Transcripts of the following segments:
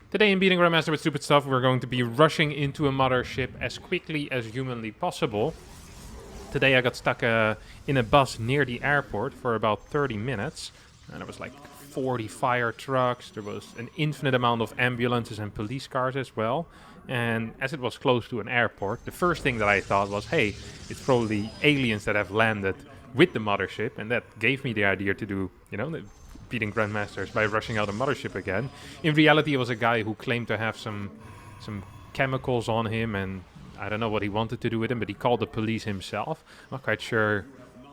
Today in Beating Grandmaster with Stupid Stuff, we're going to be rushing into a mothership as quickly as humanly possible. Today I got stuck in a bus near the airport for about 30 minutes. And there was like 40 fire trucks, there was an infinite amount of ambulances and police cars as well. And as it was close to an airport, the first thing that I thought was, hey, it's probably aliens that have landed with the mothership. And that gave me the idea to do, beating Grandmasters by rushing out a mothership again. In reality, it was a guy who claimed to have some chemicals on him, and I don't know what he wanted to do with him, but he called the police himself. I'm not quite sure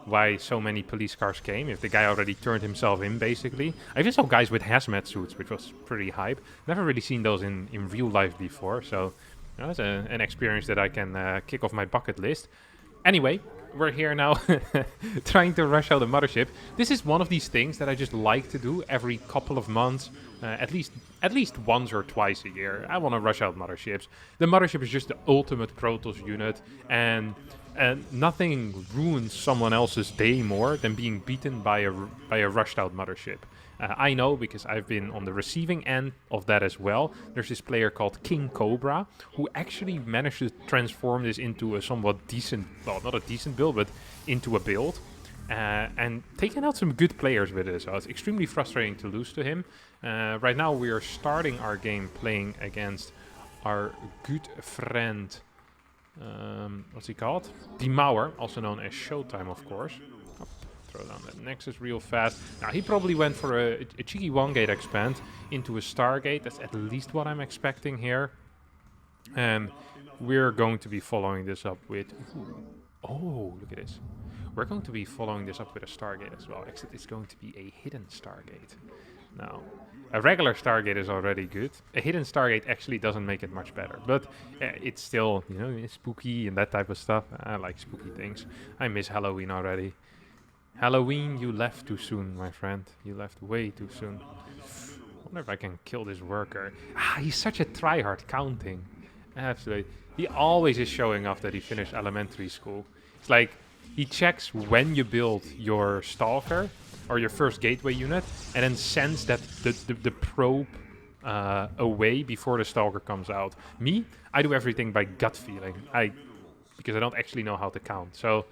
why so many police cars came, if the guy already turned himself in, basically. I even saw guys with hazmat suits, which was pretty hype. Never really seen those in real life before, so that's an experience that I can kick off my bucket list. Anyway, we're here now trying to rush out a mothership. This is one of these things that I just like to do every couple of months, at least once or twice a year. I want to rush out motherships. The mothership is just the ultimate Protoss unit, and nothing ruins someone else's day more than being beaten by a rushed out mothership. I know because I've been on the receiving end of that as well. There's this player called King Cobra who actually managed to transform this into a somewhat decent, well, not a decent build, but into a build. And taking out some good players with it. So it's extremely frustrating to lose to him. Right now we are starting our game playing against our good friend, what's he called? Demauer, also known as ShoWTimE, of course. Throw down that Nexus real fast. Now, he probably went for a cheeky one-gate expand into a Stargate. That's at least what I'm expecting here. And we're going to be following this up with... Oh, look at this. We're going to be following this up with a Stargate as well. Except it's going to be a hidden Stargate. Now, a regular Stargate is already good. A hidden Stargate actually doesn't make it much better. But it's still, spooky and that type of stuff. I like spooky things. I miss Halloween already. Halloween, you left too soon, my friend. You left way too soon. I wonder if I can kill this worker. He's such a tryhard counting. Absolutely. He always is showing off that he finished elementary school. It's like, he checks when you build your stalker, or your first gateway unit, and then sends that the probe away before the stalker comes out. Me, I do everything by gut feeling. Because I don't actually know how to count. So,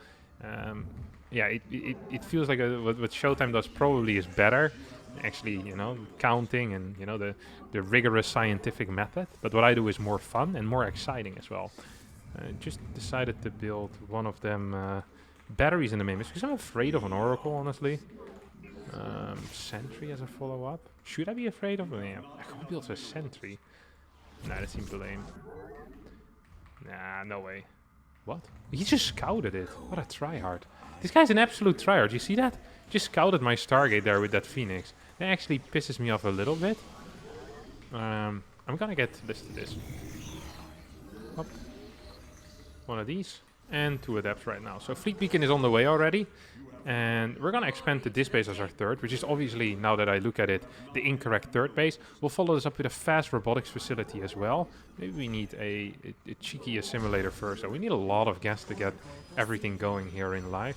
yeah, it feels like what ShoWTimE does probably is better. Actually, counting and, the rigorous scientific method. But what I do is more fun and more exciting as well. I just decided to build one of them batteries in the main base, because I'm afraid of an Oracle, honestly. Sentry as a follow-up. Should I be afraid of it? Yeah, I can't build a sentry. Nah, that seems lame. Nah, no way. What? He just scouted it. What a tryhard. This guy's an absolute tryhard. You see that? Just scouted my Stargate there with that Phoenix. That actually pisses me off a little bit. I'm gonna get this to this. Hop. One of these. And 2 adepts right now. So Fleet Beacon is on the way already. And we're gonna expand to this base as our third, which is obviously, now that I look at it, the incorrect third base. We'll follow this up with a fast robotics facility as well. Maybe we need a cheeky assimilator first. So we need a lot of gas to get everything going here in life.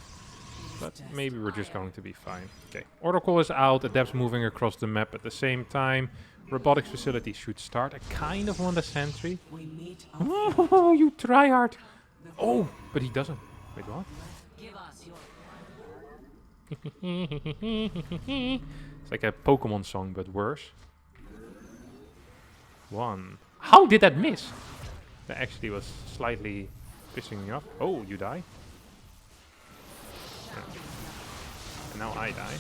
But maybe we're just going to be fine. Okay, Oracle is out, adepts moving across the map at the same time. Robotics facility should start. I kind of want a sentry. Oh, you tryhard! Oh, but he doesn't. Wait, what? It's like a Pokemon song, but worse. 1. How did that miss? That actually was slightly pissing me off. Oh, you die. And now I die.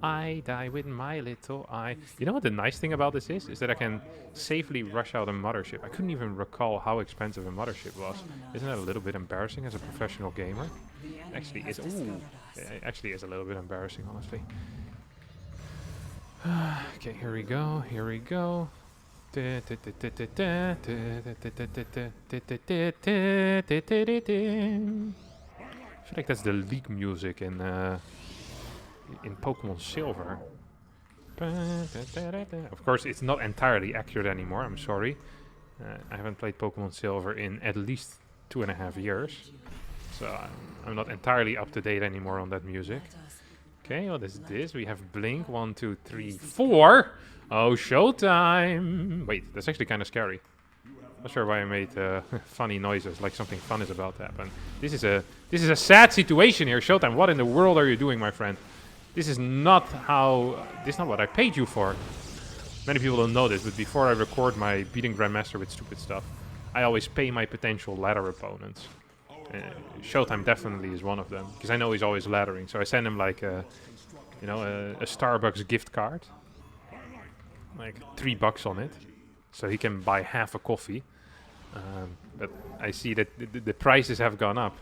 I die with my little eye. You know what the nice thing about this is? Is that I can safely rush out a mothership. I couldn't even recall how expensive a mothership was. Isn't that a little bit embarrassing as a professional gamer? Actually, it's... Ooh. It actually is a little bit embarrassing, honestly. Okay, here we go. Here we go. I feel like that's the League music in Pokemon Silver. Of course, it's not entirely accurate anymore, I'm sorry. I haven't played Pokemon Silver in at least 2.5 years. So I'm not entirely up to date anymore on that music. Okay, what is this? We have Blink, 1, 2, 3, 4. Oh, ShoWTime! Wait, that's actually kind of scary. Not sure why I made funny noises, like something fun is about to happen. This is a sad situation here, ShoWTime. What in the world are you doing, my friend? This is not what I paid you for. Many people don't know this, but before I record my beating Grandmaster with stupid stuff, I always pay my potential ladder opponents. ShoWTime definitely is one of them, because I know he's always laddering. So I send him like a Starbucks gift card, like $3 on it, so he can buy half a coffee. But I see that the prices have gone up.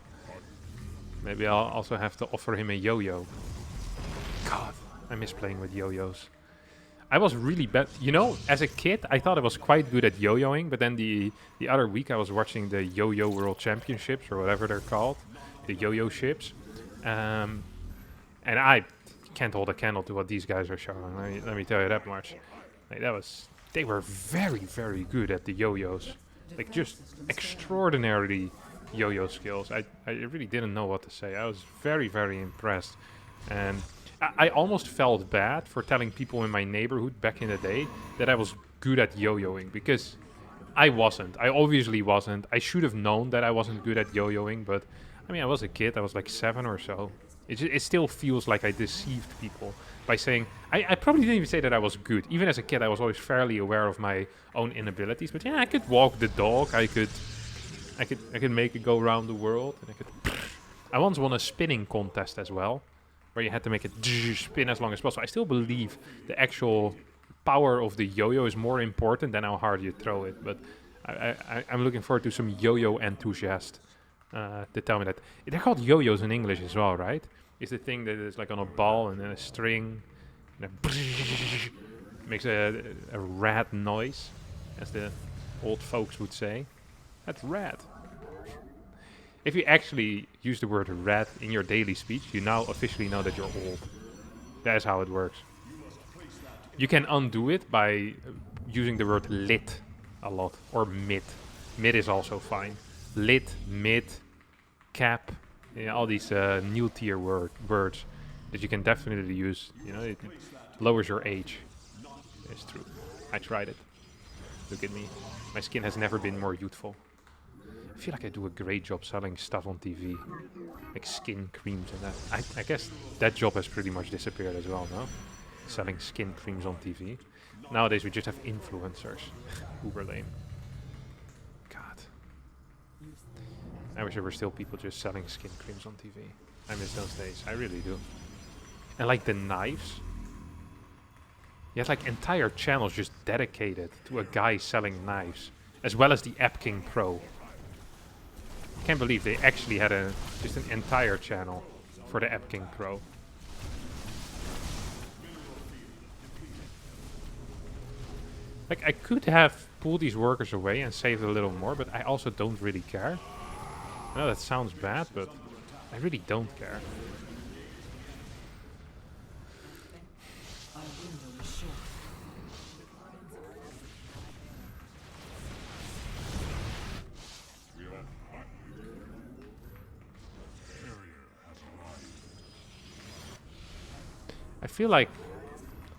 Maybe I'll also have to offer him a yo-yo. God, I miss playing with yo-yos. I was really bad. You know, as a kid, I thought I was quite good at yo-yoing, but then the other week I was watching the Yo-Yo World Championships, or whatever they're called, the yo-yo ships. And I can't hold a candle to what these guys are showing. Let me tell you that much. Like, they were very, very good at the yo-yos. Like, just extraordinarily yo-yo skills. I really didn't know what to say. I was very, very impressed. And I almost felt bad for telling people in my neighborhood back in the day that I was good at yo-yoing, because I wasn't. I obviously wasn't. I should have known that I wasn't good at yo-yoing, but I mean, I was a kid. I was like 7 or so. It still feels like I deceived people by saying... I probably didn't even say that I was good. Even as a kid, I was always fairly aware of my own inabilities. But yeah, I could walk the dog. I could make it go around the world. And I once won a spinning contest as well, where you had to make it spin as long as possible. I still believe the actual power of the yo-yo is more important than how hard you throw it. But I'm looking forward to some yo-yo enthusiast to tell me that. They're called yo-yos in English as well, right? It's the thing that is like on a ball and then a string. And makes a rad noise, as the old folks would say. That's rad. If you actually use the word rad in your daily speech, you now officially know that you're old. That is how it works. You can undo it by using the word lit a lot, or mid. Mid is also fine. Lit, mid, cap, all these new tier words that you can definitely use. You know, it lowers your age. It's true. I tried it. Look at me. My skin has never been more youthful. I feel like I do a great job selling stuff on TV, like skin creams and that. I guess that job has pretty much disappeared as well now, selling skin creams on TV. Nowadays we just have influencers. Uber lame. God. I wish there were still people just selling skin creams on TV. I miss those days. I really do. And like the knives. You had like entire channels just dedicated to a guy selling knives, as well as the App King Pro. I can't believe they actually had just an entire channel for the App King Pro. Like, I could have pulled these workers away and saved a little more, but I also don't really care. I know that sounds bad, but I really don't care. I feel like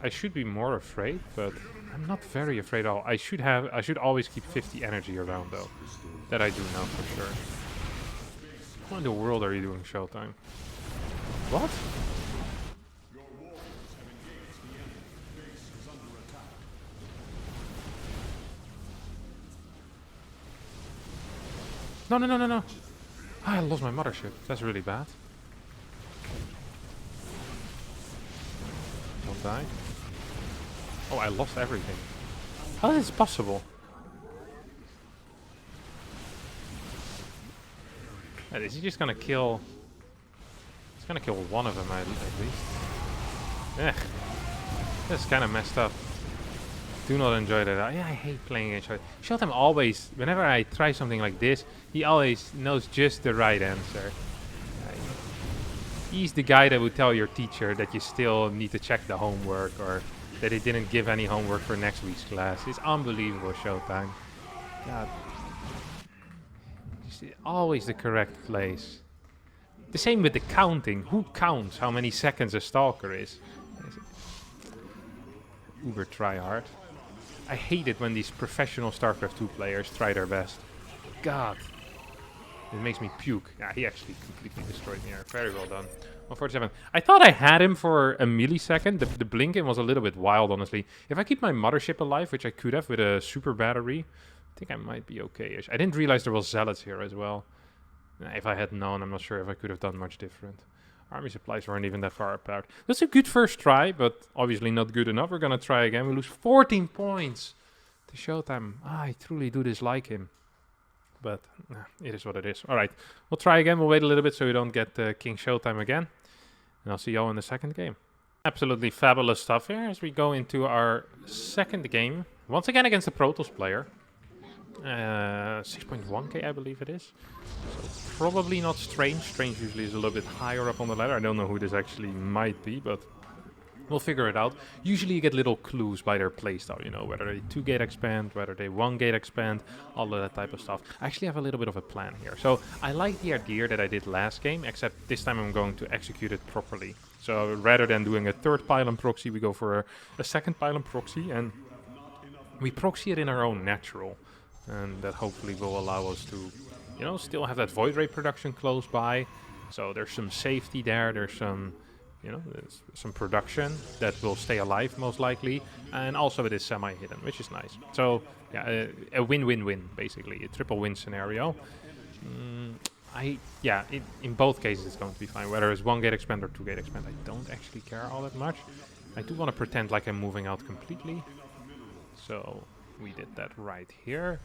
I should be more afraid, but I'm not very afraid at all. I should always keep 50 energy around though. That I do now for sure. What in the world are you doing, ShoWTime? What? No. I lost my mothership. That's really bad. Don't die. Oh, I lost everything. How is this possible? Is he just gonna kill... He's gonna kill one of them at least. Yeah. That's kind of messed up. Do not enjoy that. Yeah, I hate playing against ShoWTime always, whenever I try something like this, he always knows just the right answer. He's the guy that would tell your teacher that you still need to check the homework, or that they didn't give any homework for next week's class. It's unbelievable, ShoWTime. God. It's always the correct place. The same with the counting. Who counts how many seconds a stalker is? uber try hard. I hate it when these professional StarCraft 2 players try their best. God. It makes me puke. Yeah, he actually completely destroyed me here. Very well done. 147. I thought I had him for a millisecond. The blink-in was a little bit wild, honestly. If I keep my mothership alive, which I could have with a super battery, I think I might be okay-ish. I didn't realize there was zealots here as well. If I had known, I'm not sure if I could have done much different. Army supplies weren't even that far apart. That's a good first try, but obviously not good enough. We're gonna try again. We lose 14 points to ShoWTimE. I truly do dislike him. But it is what it is. Alright, we'll try again. We'll wait a little bit so we don't get King ShoWTimE again. And I'll see y'all in the second game. Absolutely fabulous stuff here as we go into our second game. Once again against a Protoss player. 6.1k I believe it is. So probably not Strange. Strange usually is a little bit higher up on the ladder. I don't know who this actually might be, but we'll figure it out. Usually you get little clues by their playstyle, you know, whether they 2-gate expand, whether they 1-gate expand, all of that type of stuff. I actually have a little bit of a plan here. So I like the idea that I did last game, except this time I'm going to execute it properly. So rather than doing a third pylon proxy, we go for a second pylon proxy, and we proxy it in our own natural. And that hopefully will allow us to, you know, still have that void ray production close by. So there's some safety there, there's some... You know, there's some production that will stay alive most likely, and also it is semi-hidden, which is nice. So yeah, a win-win-win basically, a triple win scenario. In both cases it's going to be fine, whether it's 1-gate expand or 2-gate expand. I don't actually care all that much. I do want to pretend like I'm moving out completely. So we did that right here.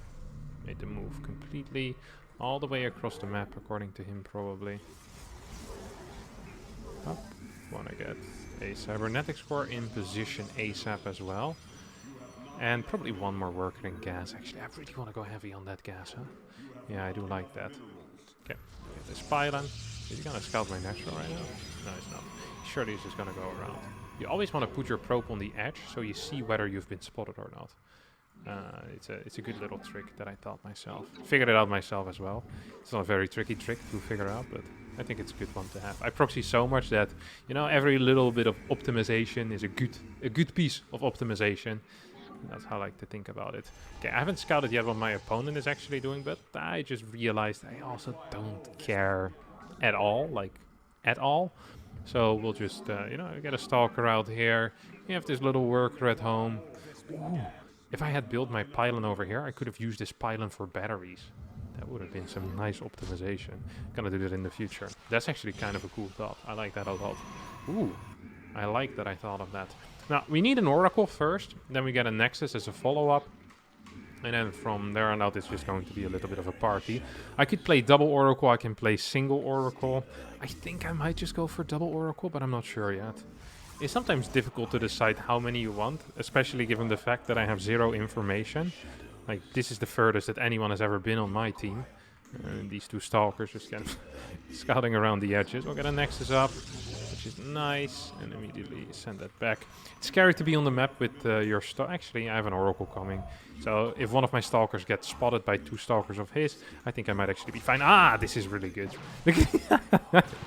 Made the move completely all the way across the map, according to him probably. Up. Want to get a cybernetics core in position ASAP as well. And probably one more worker in gas. Actually, I really want to go heavy on that gas, huh? Yeah, I do like that. Okay, get this pylon. Is he going to scout my natural right now? No, he's not. Surely he's just going to go around. You always want to put your probe on the edge so you see whether you've been spotted or not. It's a good little trick that I taught myself. Figured it out myself as well. It's not a very tricky trick to figure out, but I think it's a good one to have. I proxy so much that, you know, every little bit of optimization is a good piece of optimization. And that's how I like to think about it. Okay, I haven't scouted yet what my opponent is actually doing, but I just realized I also don't care at all, like at all. So we'll just, you know, get a stalker out here. We have this little worker at home. Ooh. If I had built my pylon over here, I could have used this pylon for batteries. That would have been some nice optimization. Gonna do that in the future. That's actually kind of a cool thought. I like that a lot. Ooh, I like that I thought of that. Now, we need an Oracle first. Then we get a Nexus as a follow-up. And then from there on out, it's just going to be a little bit of a party. I could play double Oracle. I can play single Oracle. I think I might just go for double Oracle, but I'm not sure yet. It's sometimes difficult to decide how many you want, especially given the fact that I have 0 information. Like, this is the furthest that anyone has ever been on my team. These two stalkers just kind of scouting around the edges. We'll get a Nexus up, which is nice, and immediately send that back. It's scary to be on the map with your Actually, I have an Oracle coming. So if one of my stalkers gets spotted by 2 stalkers of his, I think I might actually be fine. Ah, this is really good.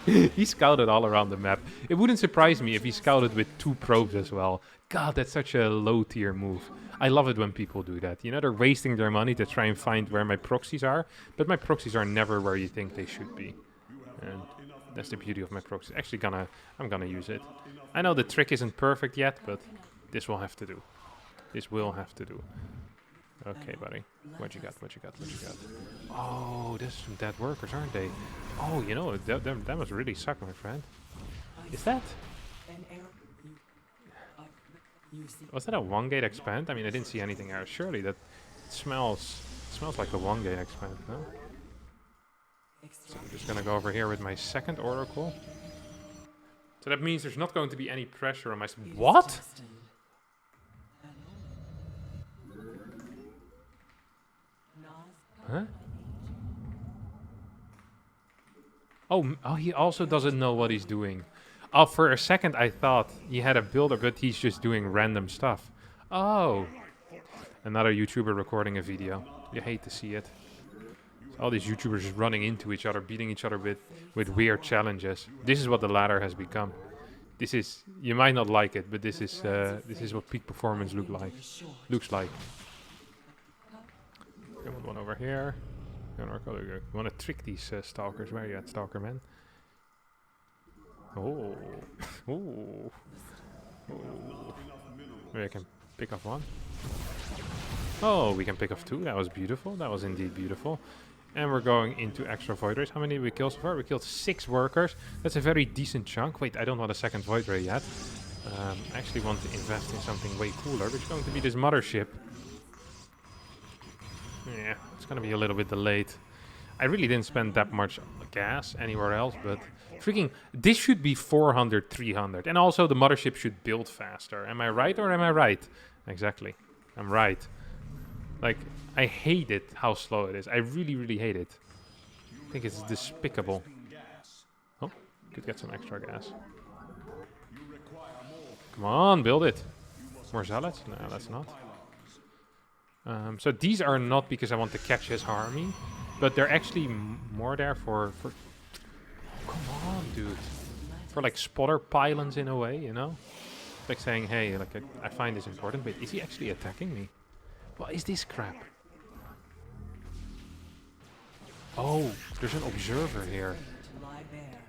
He scouted all around the map. It wouldn't surprise me if he scouted with 2 probes as well. God, that's such a low tier move. I love it when people do that. You know, they're wasting their money to try and find where my proxies are, but my proxies are never where you think they should be. And that's the beauty of my proxies. Actually, I'm gonna use it. I know the trick isn't perfect yet, but this will have to do. This will have to do. Okay, buddy. What you got? What you got? What you got? Oh, there's some dead workers, aren't they? Oh, you know, that must really suck, my friend. Is that? Was that a 1-gate expand? I mean, I didn't see anything else. Surely that smells like a 1-gate expand, no? So I'm just gonna go over here with my second Oracle. So that means there's not going to be any pressure on my... What? Huh? Oh, he also doesn't know what he's doing. Oh, for a second I thought he had a builder, but he's just doing random stuff. Oh. Another YouTuber recording a video. You hate to see it. All these YouTubers just running into each other, beating each other with weird challenges. This is what the ladder has become. This is, you might not like it, but this is what peak performance looks like. I want one over here. We want to trick these stalkers. Where are you at, stalker man? Oh, oh, oh. Maybe I can pick off one. Oh, we can pick off two. That was beautiful. That was indeed beautiful. And we're going into extra void rays. How many did we kill so far? We killed 6 workers. That's a very decent chunk. Wait, I don't want a second void ray yet. I actually want to invest in something way cooler, which is going to be this mothership. Yeah, it's going to be a little bit delayed. I really didn't spend that much gas anywhere else, but freaking, this should be 400, 300. And also the mothership should build faster. Am I right or am I right? Exactly. I'm right. Like, I hate it how slow it is. I really, really hate it. I think it's despicable. Oh, could get some extra gas. Come on, build it. More zealots? No, that's not. So these are not because I want to catch his army, but they're actually more there for... Come on, dude. For like spotter pylons in a way, you know? Like saying, hey, like I find this important. Wait, is he actually attacking me? What is this crap? Oh, there's an observer here.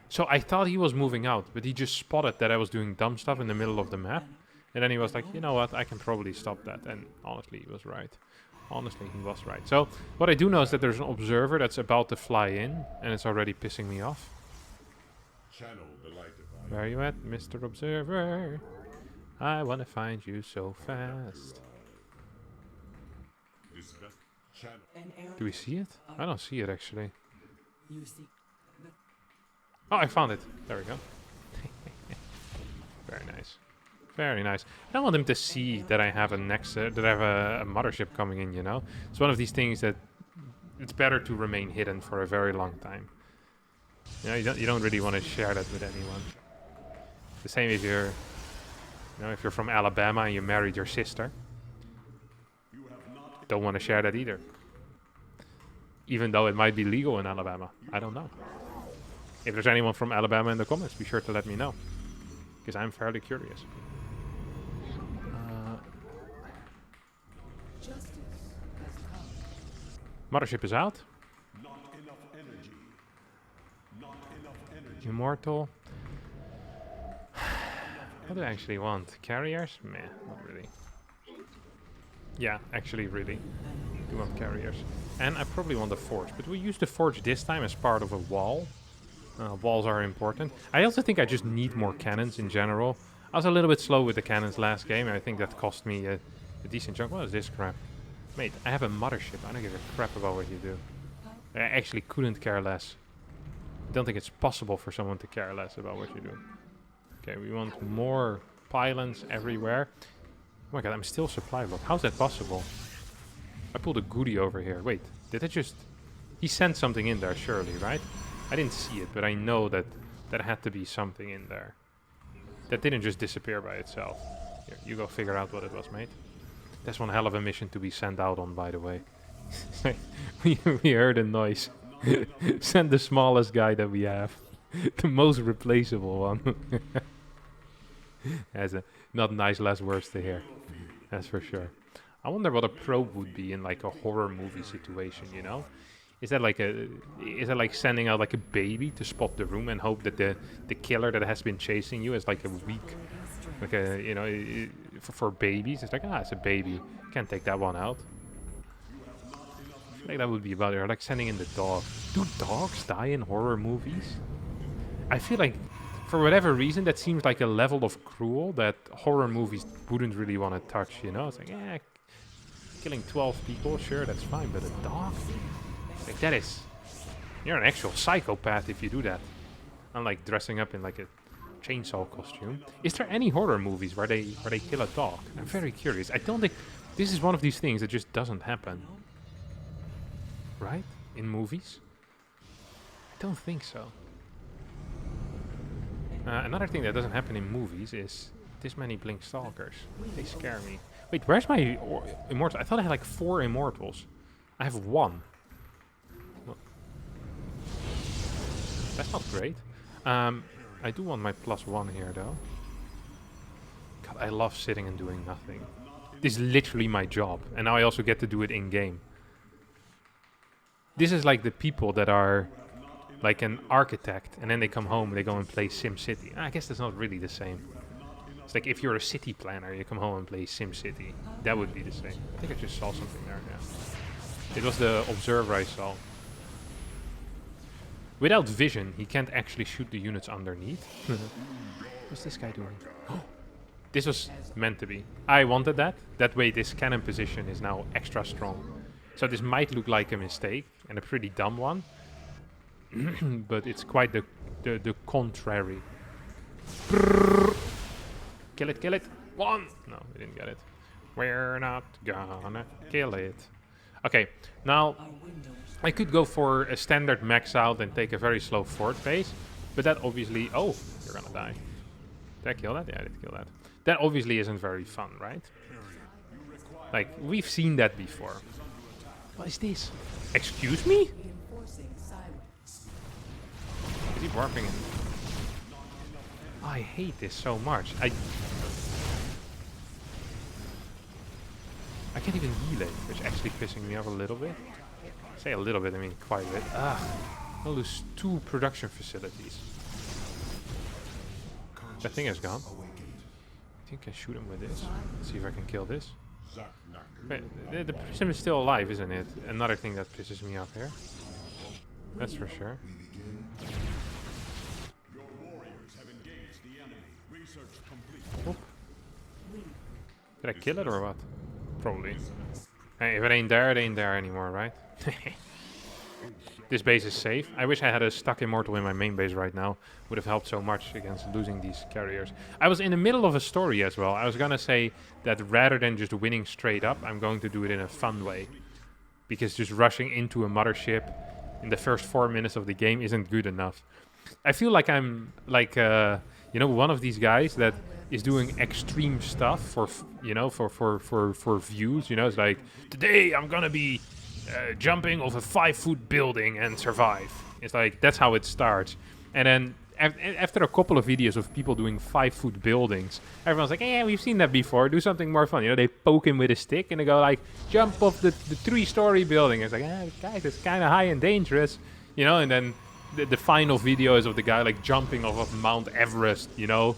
So I thought he was moving out, but he just spotted that I was doing dumb stuff in the middle of the map. And then he was like, you know what, I can probably stop that. And honestly, he was right. Honestly, he was right. So what I do know is that there's an observer that's about to fly in, and it's already pissing me off. Where are you at, Mr. Observer? I want to find you so fast. Do we see it? I don't see it actually. Oh, I found it. There we go. Very nice. Very nice. I don't want him to see that I have a that I have a mothership coming in, you know? It's one of these things that it's better to remain hidden for a very long time. You know, you don't really want to share that with anyone. The same if you're, you know, if you're from Alabama and you married your sister. Don't want to share that either. Even though it might be legal in Alabama. I don't know. If there's anyone from Alabama in the comments, be sure to let me know. Because I'm fairly curious. Mothership is out. Immortal. What do I actually want? Carriers? Meh, not really. Yeah, actually really. I do want carriers. And I probably want the forge. But we'll use the forge this time as part of a wall. Walls are important. I also think I just need more cannons in general. I was a little bit slow with the cannons last game, and I think that cost me a decent chunk. What is this crap? Mate, I have a mothership. I don't give a crap about what you do. I actually couldn't care less. I don't think it's possible for someone to care less about what you do. Okay, we want more pylons everywhere. Oh my god, I'm still supply blocked. How's that possible? I pulled a goodie over here. Wait, did it just... He sent something in there, surely, right? I didn't see it, but I know that there had to be something in there. That didn't just disappear by itself. Here, you go figure out what it was, mate. That's one hell of a mission to be sent out on, by the way. we heard a noise. Send the smallest guy that we have. The most replaceable one. That's not nice last words to hear. That's for sure. I wonder what a probe would be in like a horror movie situation, you know? Is that like sending out like a baby to spot the room and hope that the killer that has been chasing you is like a weak, like a, you know, for babies? It's like, it's a baby. Can't take that one out. I feel like that would be about it. Or like sending in the dog. Do dogs die in horror movies? I feel like, for whatever reason, that seems like a level of cruel that horror movies wouldn't really want to touch, you know? It's like, killing 12 people, sure, that's fine, but a dog? Like, that is... You're an actual psychopath if you do that. Unlike dressing up in like a chainsaw costume. Is there any horror movies where they kill a dog? I'm very curious. I don't think... This is one of these things that just doesn't happen. Right? In movies? I don't think so. Another thing that doesn't happen in movies is this many blink stalkers. They scare me. Wait, where's my immortal? I thought I had like 4 immortals. I have 1. Well, that's not great. I do want my +1 here though. God, I love sitting and doing nothing. This is literally my job. And now I also get to do it in-game. This is like the people that are like an architect. And then they come home and they go and play SimCity. I guess that's not really the same. It's like if you're a city planner, you come home and play SimCity. That would be the same. I think I just saw something there, yeah. It was the observer I saw. Without vision, he can't actually shoot the units underneath. What's this guy doing? This was meant to be. I wanted that. That way this cannon position is now extra strong. So this might look like a mistake, and a pretty dumb one. But it's quite the contrary. Kill it, kill it. One! No, we didn't get it. We're not gonna kill it. Okay, now I could go for a standard max out and take a very slow fort pace. But that obviously... Oh, you're gonna die. Did I kill that? Yeah, I did kill that. That obviously isn't very fun, right? Like, we've seen that before. What is this? Excuse me? Is he warping in? Oh, I hate this so much. I can't even heal it, which is actually pissing me off a little bit. I say a little bit, I mean quite a bit. I'll lose 2 production facilities. That thing is gone. I think I shoot him with this. Let's see if I can kill this. Wait, the prism is still alive, isn't it? Another thing that pisses me off here. That's for sure. Oop. Did I kill it or what? Probably. Hey, if it ain't there, it ain't there anymore, right? This base is safe. I wish I had a stuck immortal in my main base right now. Would have helped so much against losing these carriers. I was in the middle of a story as well. I was gonna say that rather than just winning straight up, I'm going to do it in a fun way. Because just rushing into a mothership in the first 4 minutes of the game isn't good enough. I feel like I'm like, you know, one of these guys that is doing extreme stuff for, you know, for views. You know, it's like, today I'm gonna be jumping off a 5-foot building and survive. It's like, that's how it starts. And then after a couple of videos of people doing 5-foot buildings, everyone's like, hey, yeah, we've seen that before. Do something more fun. You know, they poke him with a stick and they go like, jump off the 3-story building. It's like, guys, it's kind of high and dangerous. You know, and then the final video is of the guy like jumping off of Mount Everest, you know,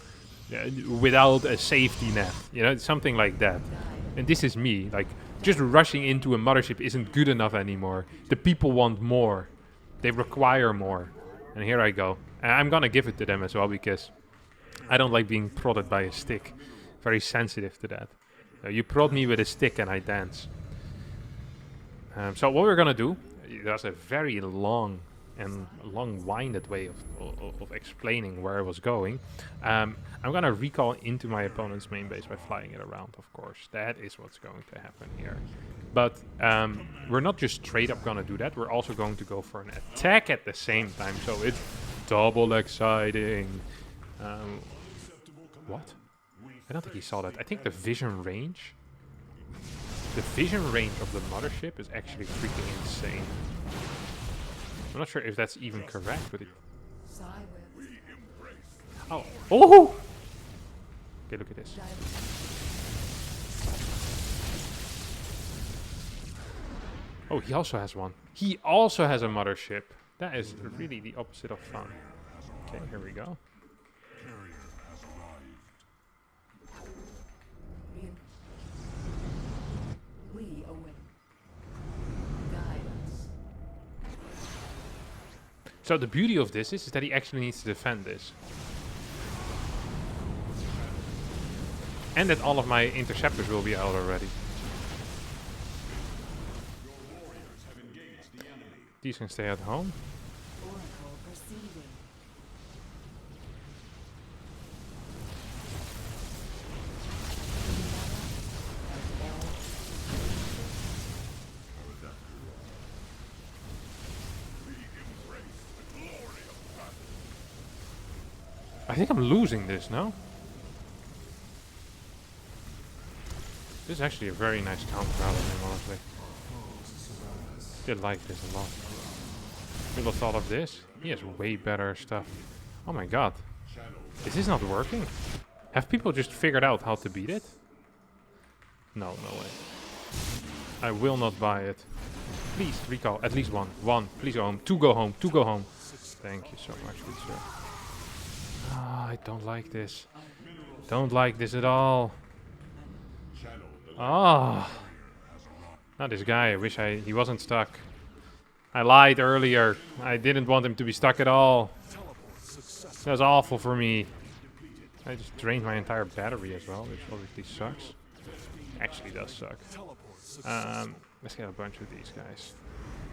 without a safety net. You know, something like that. And this is me, like, just rushing into a mothership isn't good enough anymore. The people want more. They require more. And here I go. And I'm gonna give it to them as well, because I don't like being prodded by a stick. Very sensitive to that. You prod me with a stick and I dance. So what we're gonna do, there's a very long and long-winded way of explaining where I was going. I'm gonna recall into my opponent's main base by flying it around, of course. That is what's going to happen here. But we're not just straight up gonna do that, we're also going to go for an attack at the same time, so it's double exciting. What? I don't think he saw that. I think the vision range of the mothership is actually freaking insane. I'm not sure if that's even correct, but it... Oh! Oh! Okay, look at this. Oh, he also has one. He also has a mothership. That is really the opposite of fun. Okay, here we go. So the beauty of this is that he actually needs to defend this. And that all of my interceptors will be out already. These can stay at home. I think I'm losing this, no? This is actually a very nice counter out of him, honestly. Did like this a lot. People thought of this. He has way better stuff. Oh my god. Is this not working? Have people just figured out how to beat it? No, no way. I will not buy it. Please, recall. At least one. One. Please go home. Two go home. Two go home. Thank you so much, good sir. Ah, I don't like this. Don't like this at all. Ah. Not this guy. I wish he wasn't stuck. I lied earlier. I didn't want him to be stuck at all. That was awful for me. I just drained my entire battery as well, which obviously sucks. Actually does suck. Let's get a bunch of these guys.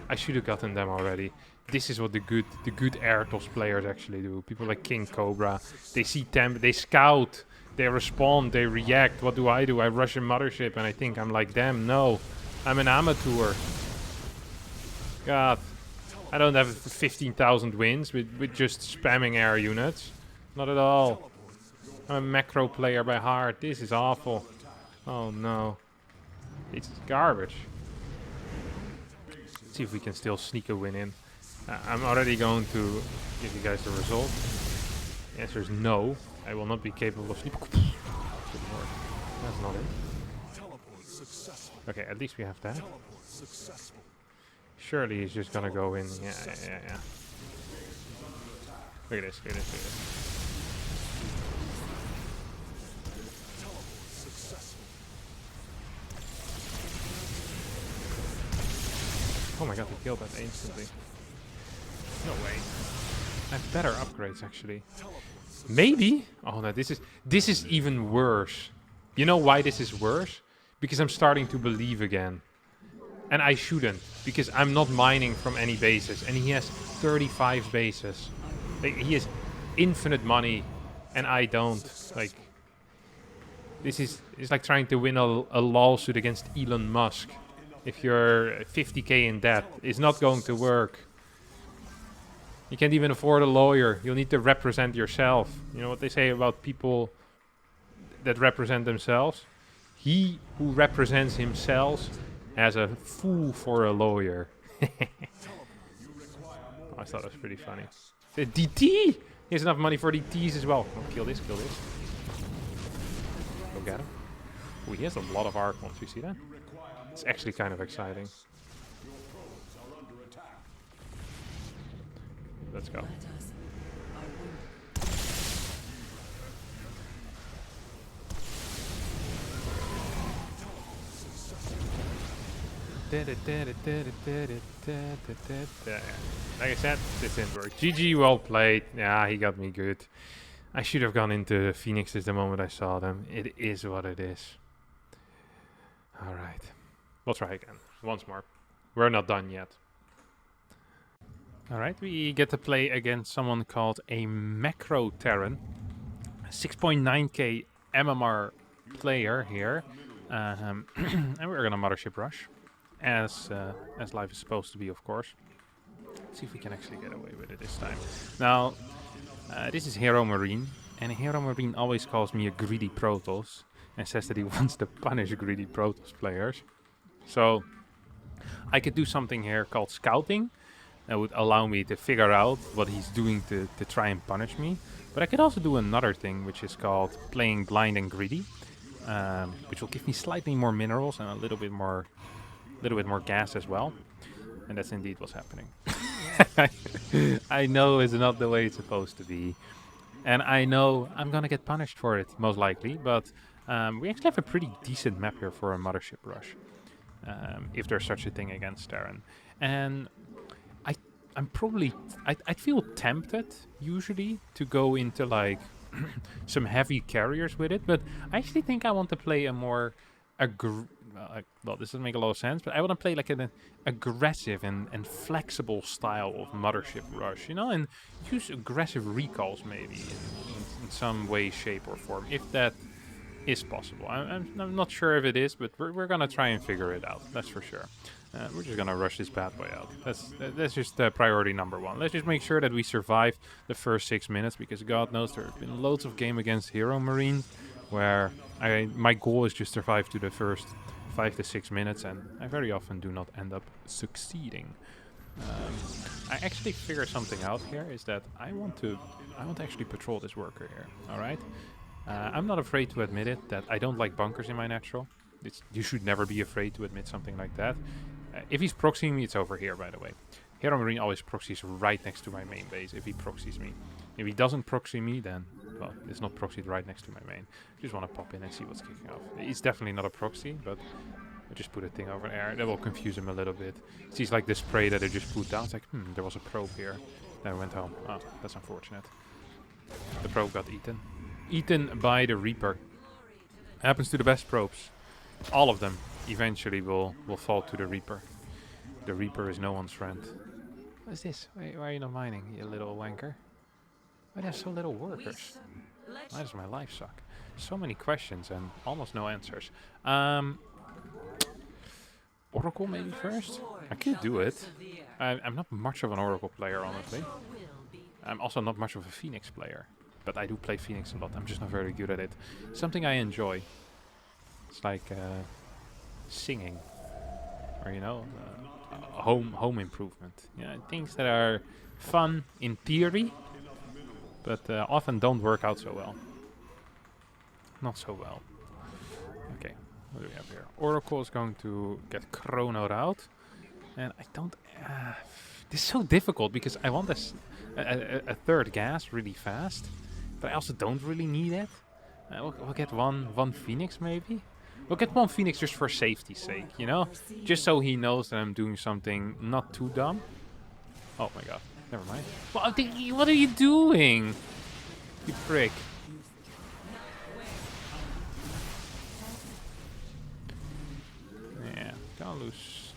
I should have gotten them already. This is what the good Airtos players actually do. People like King Cobra. They see temp, they scout, they respond, they react. What do? I rush a mothership and I think I'm like them. No, I'm an amateur. God, I don't have 15,000 wins with just spamming air units. Not at all. I'm a macro player by heart. This is awful. Oh no. It's garbage. Let's see if we can still sneak a win in. I'm already going to give you guys the result. The answer is no. I will not be capable of sleep. That's not it. Okay, at least we have that. Surely he's just gonna go in. Yeah. Look at this, look at this, look at this. Oh my god, he killed that instantly. No way. I have better upgrades actually. Maybe? Oh no, this is even worse. You know why this is worse? Because I'm starting to believe again. And I shouldn't, because I'm not mining from any bases. And he has 35 bases. Like, he has infinite money, and I don't. Like, it's like trying to win a lawsuit against Elon Musk. If you're 50k in debt, it's not going to work. You can't even afford a lawyer. You'll need to represent yourself. You know what they say about people that represent themselves? He who represents himself has a fool for a lawyer. Oh, I thought that was pretty funny. The DT! He has enough money for DTs as well. Oh, kill this, kill this. Go get him. Oh, he has a lot of Archons, you see that? It's actually kind of exciting. Let's go. Like I said, this didn't work. GG, well played. Yeah, he got me good. I should have gone into the Phoenixes the moment I saw them. It is what it is. Alright. We'll try again. Once more. We're not done yet. Alright, we get to play against someone called a Macro Terran. 6.9k MMR player here. And we're gonna Mothership Rush. As life is supposed to be, of course. Let's see if we can actually get away with it this time. Now, this is Heromarine. And Heromarine always calls me a greedy Protoss. And says that he wants to punish greedy Protoss players. So, I could do something here called scouting. That would allow me to figure out what he's doing to try and punish me. But I could also do another thing, which is called playing blind and greedy. Which will give me slightly more minerals and a little bit more gas as well. And that's indeed what's happening. I know it's not the way it's supposed to be. And I know I'm gonna get punished for it, most likely. But we actually have a pretty decent map here for a Mothership Rush. If there's such a thing against Terran. And I'd feel tempted, usually, to go into, like, some heavy carriers with it. But I actually think I want to play a more... well, this doesn't make a lot of sense, but I want to play, like, an aggressive and flexible style of Mothership Rush, you know? And use aggressive recalls, maybe, in some way, shape, or form, if that is possible. I'm not sure if it is, but we're going to try and figure it out, that's for sure. We're just gonna rush this bad boy out. That's just priority number one. Let's just make sure that we survive the first 6 minutes, because God knows there have been loads of game against Heromarine where my goal is just survive to the first 5 to 6 minutes, and I very often do not end up succeeding. I actually figured something out here, is that I want to actually patrol this worker here. All right. I'm not afraid to admit it that I don't like bunkers in my natural. You should never be afraid to admit something like that. If he's proxying me, it's over here, by the way. Heromarine always proxies right next to my main base if he proxies me. If he doesn't proxy me, then, well, it's not proxied right next to my main. I just want to pop in and see what's kicking off. It's definitely not a proxy, but I just put a thing over there. That will confuse him a little bit. It sees like the spray that I just put down. It's like, there was a probe here. Then I went home. Oh, that's unfortunate. The probe got eaten. Eaten by the Reaper. Happens to the best probes. All of them eventually will fall to the Reaper. The Reaper is no one's friend. What is this? Why are you not mining, you little wanker? Why there's so little workers? Why does my life suck? So many questions and almost no answers. Oracle maybe first? I could do it. I'm not much of an Oracle player, honestly. I'm also not much of a Phoenix player. But I do play Phoenix a lot. I'm just not very good at it. Something I enjoy. It's like singing. Or, you know, home improvement. Yeah, things that are fun in theory, but often don't work out so well. Not so well. Okay, what do we have here? Oracle is going to get chronoed out. And I don't... this is so difficult because I want this a third gas really fast. But I also don't really need it. We'll get one Phoenix maybe. We'll get one Phoenix just for safety's sake, you know? Just so he knows that I'm doing something not too dumb. Oh my god. Never mind. What are you doing? You prick. Yeah, can't lose.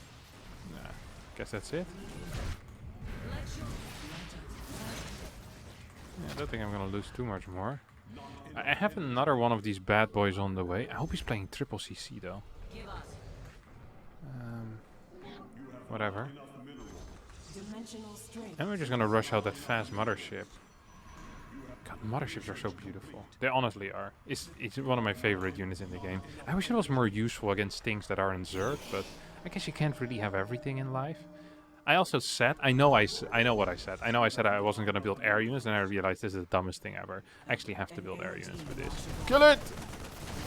Nah, guess that's it. Yeah, I don't think I'm gonna lose too much more. I have another one of these bad boys on the way. I hope he's playing triple CC though. Whatever. And we're just gonna rush out that fast mothership. God, motherships are so beautiful. They honestly are. It's one of my favorite units in the game. I wish it was more useful against things that are in Zerg, but I guess you can't really have everything in life. I also said, I know what I said. I know I said I wasn't going to build air units, and I realized this is the dumbest thing ever. I actually have to build air units for this. Kill it!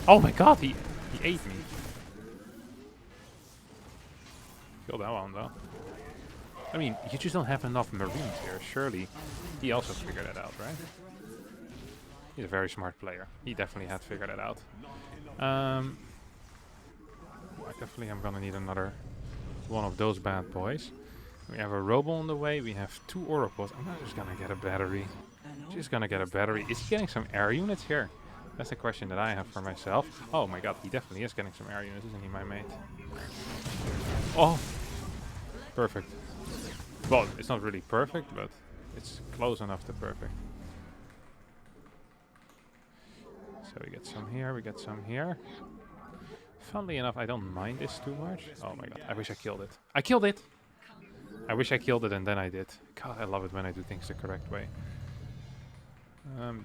Oh my god, he ate me. Kill that one, though. I mean, you just don't have enough marines here, surely. He also figured that out, right? He's a very smart player. He definitely had figured it out. I definitely am going to need another one of those bad boys. We have a Robo on the way, we have 2 Oracles. I'm not just gonna get a battery. Just gonna get a battery. Is he getting some air units here? That's the question that I have for myself. Oh my god, he definitely is getting some air units, isn't he, my mate? Oh! Perfect. Well, it's not really perfect, but it's close enough to perfect. So we get some here, we get some here. Funnily enough, I don't mind this too much. Oh my god, I wish I killed it. I killed it! I wish I killed it and then I did. God, I love it when I do things the correct way.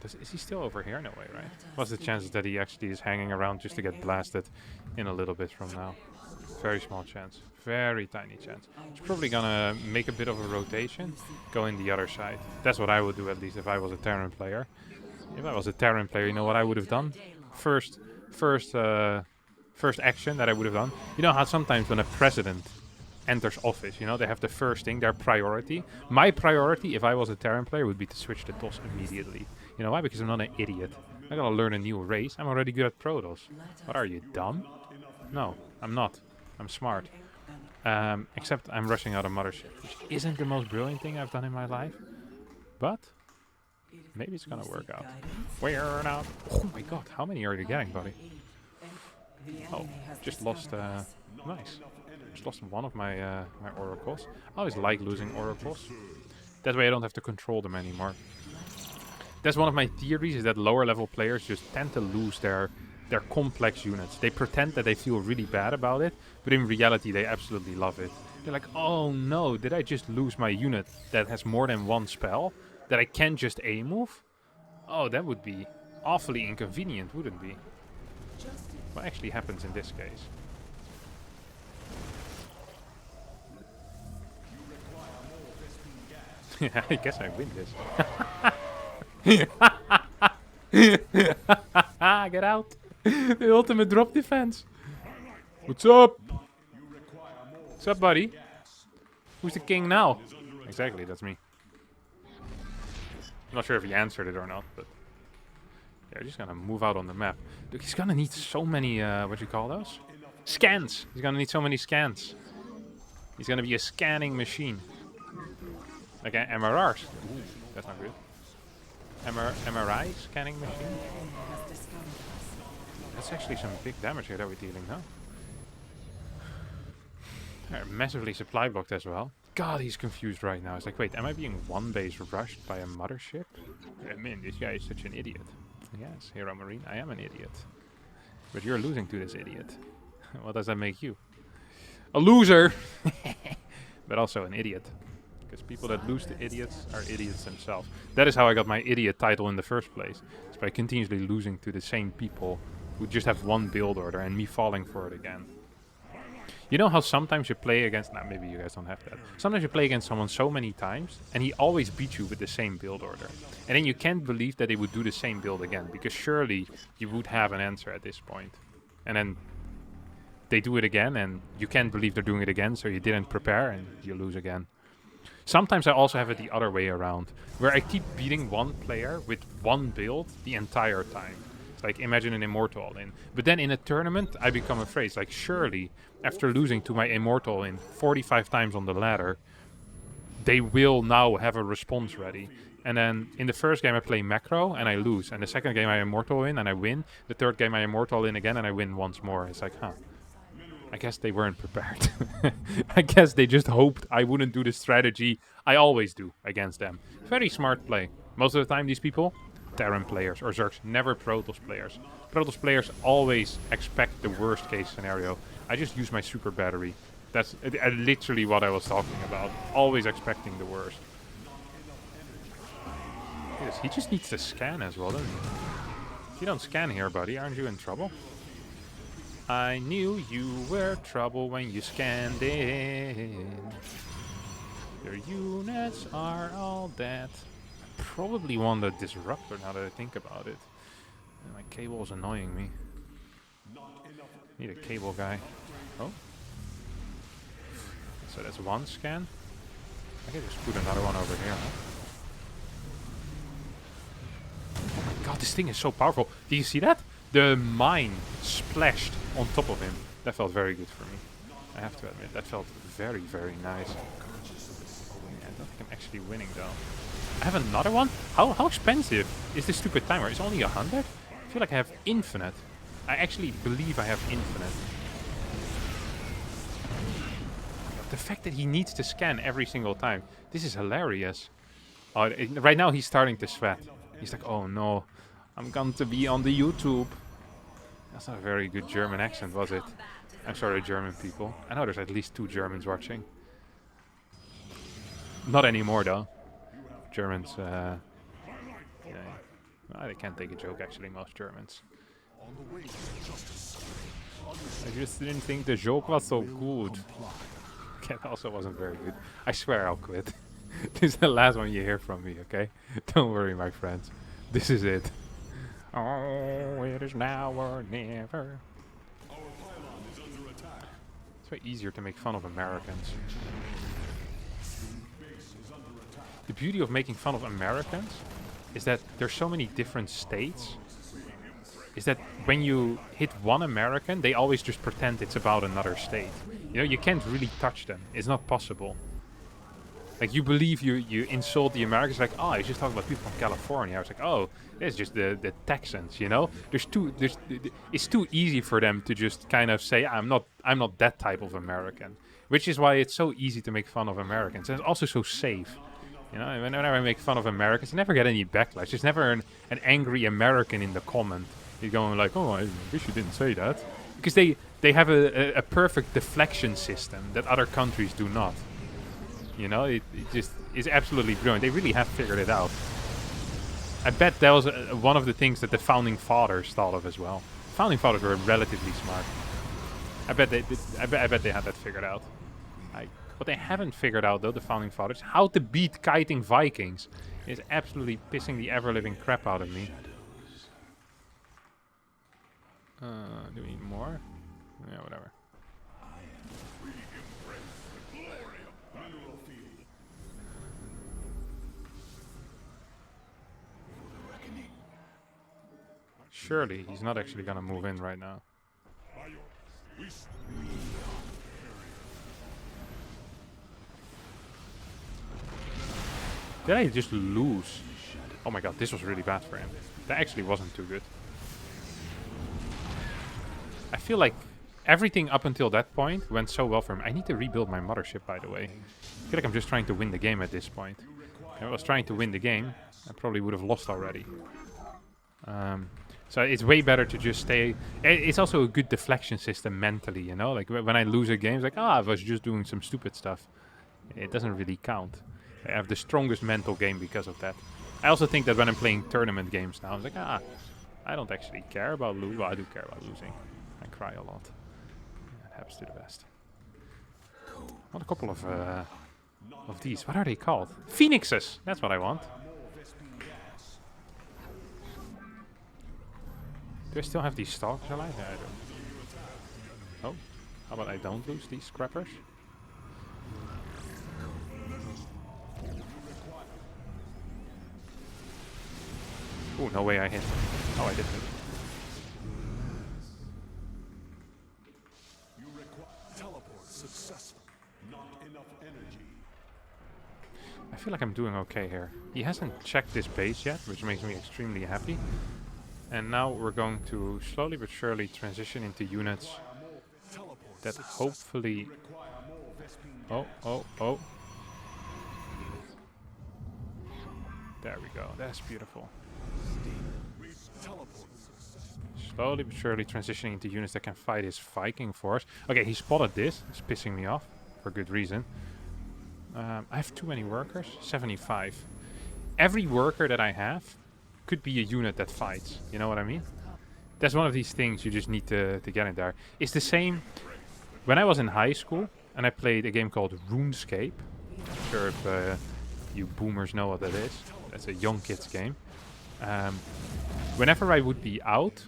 Is he still over here? No way, right? What's the chances that he actually is hanging around just to get blasted in a little bit from now? Very small chance. Very tiny chance. He's probably gonna make a bit of a rotation, go in the other side. That's what I would do, at least if I was a Terran player. If I was a Terran player, you know what I would have done? First action that I would have done. You know how sometimes when a president enters office, you know, they have the first thing, their priority. My priority, if I was a Terran player, would be to switch to TOS immediately. You know why? Because I'm not an idiot. I'm gonna learn a new race. I'm already good at Protoss. What are you, dumb? No, I'm not. I'm smart. Except I'm rushing out a mothership, which isn't the most brilliant thing I've done in my life. But maybe it's gonna work out. We're not. Oh my god, how many are you getting, buddy? Oh, just lost. Nice. Just lost one of my my oracles. I always like losing oracles. That way I don't have to control them anymore. That's one of my theories, is that lower level players just tend to lose their complex units. They pretend that they feel really bad about it, but in reality they absolutely love it. They're like, oh no, did I just lose my unit that has more than one spell? That I can't just A-move? Oh, that would be awfully inconvenient, wouldn't it be? What actually happens in this case? Yeah, I guess I win this. Get out. The ultimate drop defense. What's up? What's up, buddy? Who's the king now? Exactly, that's me. I'm not sure if he answered it or not, but... Yeah, we're just gonna move out on the map. Look, he's gonna need so many, what do you call those? Scans! He's gonna need so many scans. He's gonna be a scanning machine. Like MRRs. Ooh, that's not good. MRI scanning machine? That's actually some big damage here that we're dealing now. They're massively supply blocked as well. God, he's confused right now. He's like, wait, am I being one base rushed by a mothership? I mean, this guy is such an idiot. Yes, Hero Marine, I am an idiot. But you're losing to this idiot. What does that make you? A loser! But also an idiot. Because people that lose to idiots are idiots themselves. That is how I got my idiot title in the first place. It's by continuously losing to the same people who just have one build order and me falling for it again. You know how sometimes you play against... Nah, maybe you guys don't have that. Sometimes you play against someone so many times and he always beats you with the same build order. And then you can't believe that they would do the same build again. Because surely you would have an answer at this point. And then they do it again and you can't believe they're doing it again. So you didn't prepare and you lose again. Sometimes I also have it the other way around. Where I keep beating one player with one build the entire time. Like, imagine an Immortal in. But then in a tournament, I become afraid. It's like, surely, after losing to my Immortal in 45 times on the ladder, they will now have a response ready. And then in the first game I play Macro and I lose. And the second game I Immortal in and I win. The third game I Immortal in again and I win once more. It's like, huh. I guess they weren't prepared. I guess they just hoped I wouldn't do the strategy I always do against them. Very smart play. Most of the time, these people... Terran players or Zergs, never Protoss players. Protoss players always expect the worst case scenario. I just use my super battery. That's literally what I was talking about. Always expecting the worst. Yes, he just needs to scan as well, doesn't he? If you don't scan here, buddy, aren't you in trouble? I knew you were trouble when you scanned in. Your units are all dead. Probably want the disruptor now that I think about it. And my cable is annoying me. Need a cable guy. Oh. So that's one scan. I can just put another one over here, huh? Oh my god, this thing is so powerful. Do you see that? The mine splashed on top of him. That felt very good for me. I have to admit, that felt very, very nice. Yeah, I don't think I'm actually winning though. I have another one? How expensive is this stupid timer? It's only 100? I feel like I have infinite. I actually believe I have infinite. The fact that he needs to scan every single time. This is hilarious. Oh, right now he's starting to sweat. He's like, oh no, I'm going to be on the YouTube. That's not a very good German accent, was it? I'm sorry, German people. I know there's at least 2 Germans watching. Not anymore though. Germans, yeah, well, they can't take a joke actually, most Germans. I just didn't think the joke was so good. That also wasn't very good. I swear I'll quit. This is the last one you hear from me, okay? Don't worry, my friends. This is it. Oh, it is now or never. It's way easier to make fun of Americans. The beauty of making fun of Americans is that there's so many different states. Is that when you hit one American, they always just pretend it's about another state. You know, you can't really touch them. It's not possible. Like, you believe you insult the Americans, like, oh, you're just talking about people from California. I was like, oh, it's just the Texans, you know? It's too easy for them to just kind of say, I'm not that type of American. Which is why it's so easy to make fun of Americans. And it's also so safe. You know, whenever I make fun of Americans, I never get any backlash. There's never an angry American in the comment. You're going like, oh, I wish you didn't say that. Because they have a perfect deflection system that other countries do not. You know, it just is absolutely brilliant. They really have figured it out. I bet that was one of the things that the founding fathers thought of as well. Founding fathers were relatively smart. I bet they had that figured out. What they haven't figured out, though, the founding fathers, how to beat kiting Vikings is absolutely pissing the ever-living crap out of me. Do we need more? Yeah, whatever. Surely he's not actually gonna move in right now. Did I just lose? Oh my god, this was really bad for him. That actually wasn't too good. I feel like everything up until that point went so well for him. I need to rebuild my mothership, by the way. I feel like I'm just trying to win the game at this point. If I was trying to win the game, I probably would have lost already. So it's way better to just stay. It's also a good deflection system mentally, you know? Like when I lose a game, it's like, I was just doing some stupid stuff. It doesn't really count. I have the strongest mental game because of that. I also think that when I'm playing tournament games now, I'm like, I don't actually care about losing. Well, I do care about losing. I cry a lot. That happens to the best. Want a couple of these. What are they called? Phoenixes! That's what I want. Do I still have these stalkers alive? Yeah, I don't. Oh, how about I don't lose these scrappers? Ooh, no way I hit. Oh, I did hit. You require teleport successful. Not enough energy. I feel like I'm doing okay here. He hasn't checked this base yet, which makes me extremely happy. And now we're going to slowly but surely transition into units that hopefully... Oh. There we go. That's beautiful. Slowly but surely transitioning into units that can fight his Viking force. Okay, he spotted this. It's pissing me off for good reason. I have too many workers. 75. Every worker that I have could be a unit that fights. You know what I mean? That's one of these things you just need to get in there. It's the same when I was in high school and I played a game called RuneScape. I'm sure if you boomers know what that is. That's a young kids game. Whenever I would be out,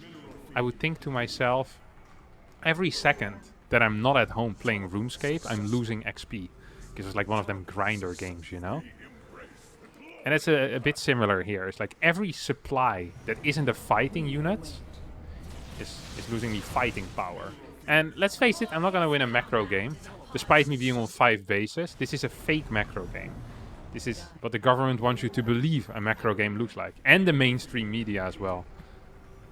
I would think to myself, every second that I'm not at home playing RuneScape, I'm losing XP. Because it's like one of them grinder games, you know? And it's a bit similar here. It's like every supply that isn't a fighting unit is losing the fighting power. And let's face it, I'm not going to win a macro game. Despite me being on 5 bases, this is a fake macro game. This is what the government wants you to believe a macro game looks like. And the mainstream media as well.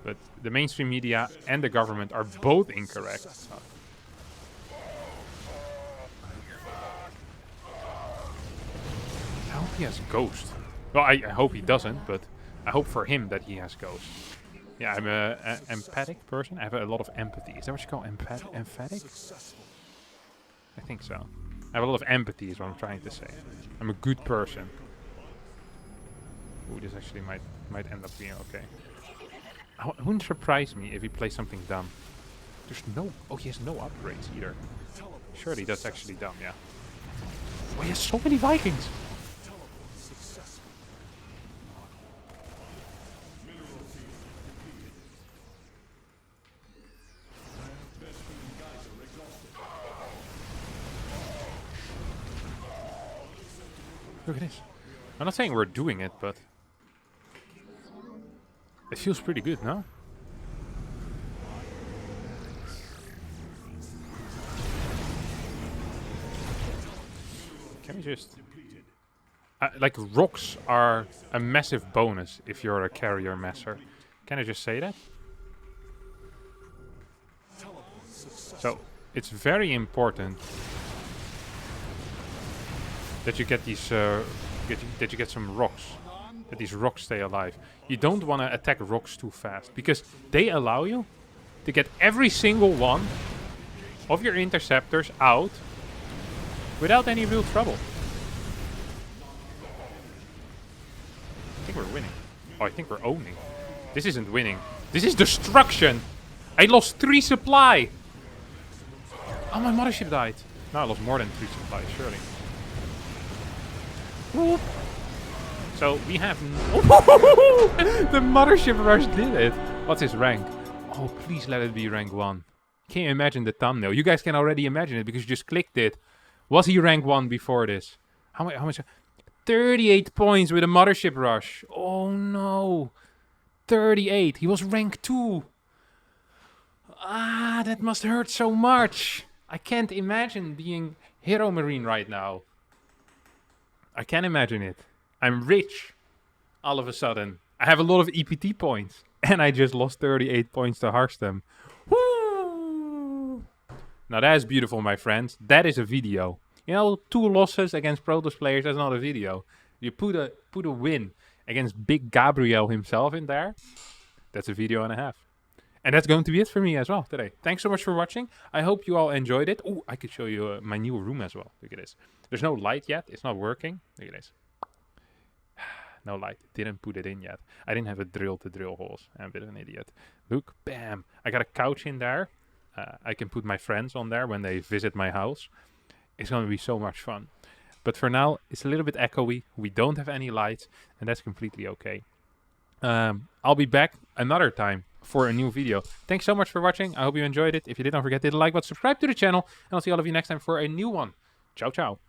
But the mainstream media and the government are both incorrect. I hope he has Ghost. Well, I hope he doesn't, but I hope for him that he has Ghost. Yeah, I'm an empathic person. I have a lot of empathy. Is that what you call emphatic? I think so. I have a lot of empathy is what I'm trying to say. I'm a good person. Ooh, this actually might end up being okay. It wouldn't surprise me if he plays something dumb. There's no... Oh, he has no upgrades either. Surely that's actually dumb, yeah. Oh, he has so many Vikings! Look at this. I'm not saying we're doing it, but it feels pretty good, no? Can we just... like, rocks are a massive bonus if you're a carrier master. Can I just say that? So, it's very important that you get these, that you get some rocks. That these rocks stay alive. You don't want to attack rocks too fast, because they allow you to get every single one of your interceptors out without any real trouble. I think we're winning. Oh, I think we're owning. This isn't winning. This is destruction! I lost 3 supply! Oh, my mothership died. No, I lost more than 3 supply, surely. Whoop. So we have... The mothership rush did it! What's his rank? Oh, please let it be rank 1. Can you imagine the thumbnail? You guys can already imagine it because you just clicked it. Was he rank 1 before this? How much? 38 points with a Mothership rush. Oh no. 38. He was rank 2. Ah, that must hurt so much. I can't imagine being Hero Marine right now. I can't imagine it. I'm rich all of a sudden. I have a lot of EPT points. And I just lost 38 points to Harstem. Woo! Now that is beautiful, my friends. That is a video. You know, 2 losses against Protoss players, that's not a video. You put a win against Big Gabriel himself in there. That's a video and a half. And that's going to be it for me as well today. Thanks so much for watching. I hope you all enjoyed it. Oh, I could show you my new room as well. Look at this. There's no light yet. It's not working. Look at this. No light. Didn't put it in yet. I didn't have a drill to drill holes. I'm a bit of an idiot. Look, bam. I got a couch in there. I can put my friends on there when they visit my house. It's going to be so much fun. But for now, it's a little bit echoey. We don't have any lights, and that's completely okay. I'll be back another time for a new video. Thanks so much for watching. I hope you enjoyed it. If you did, don't forget to hit the like button, subscribe to the channel, and I'll see all of you next time for a new one. Ciao, ciao.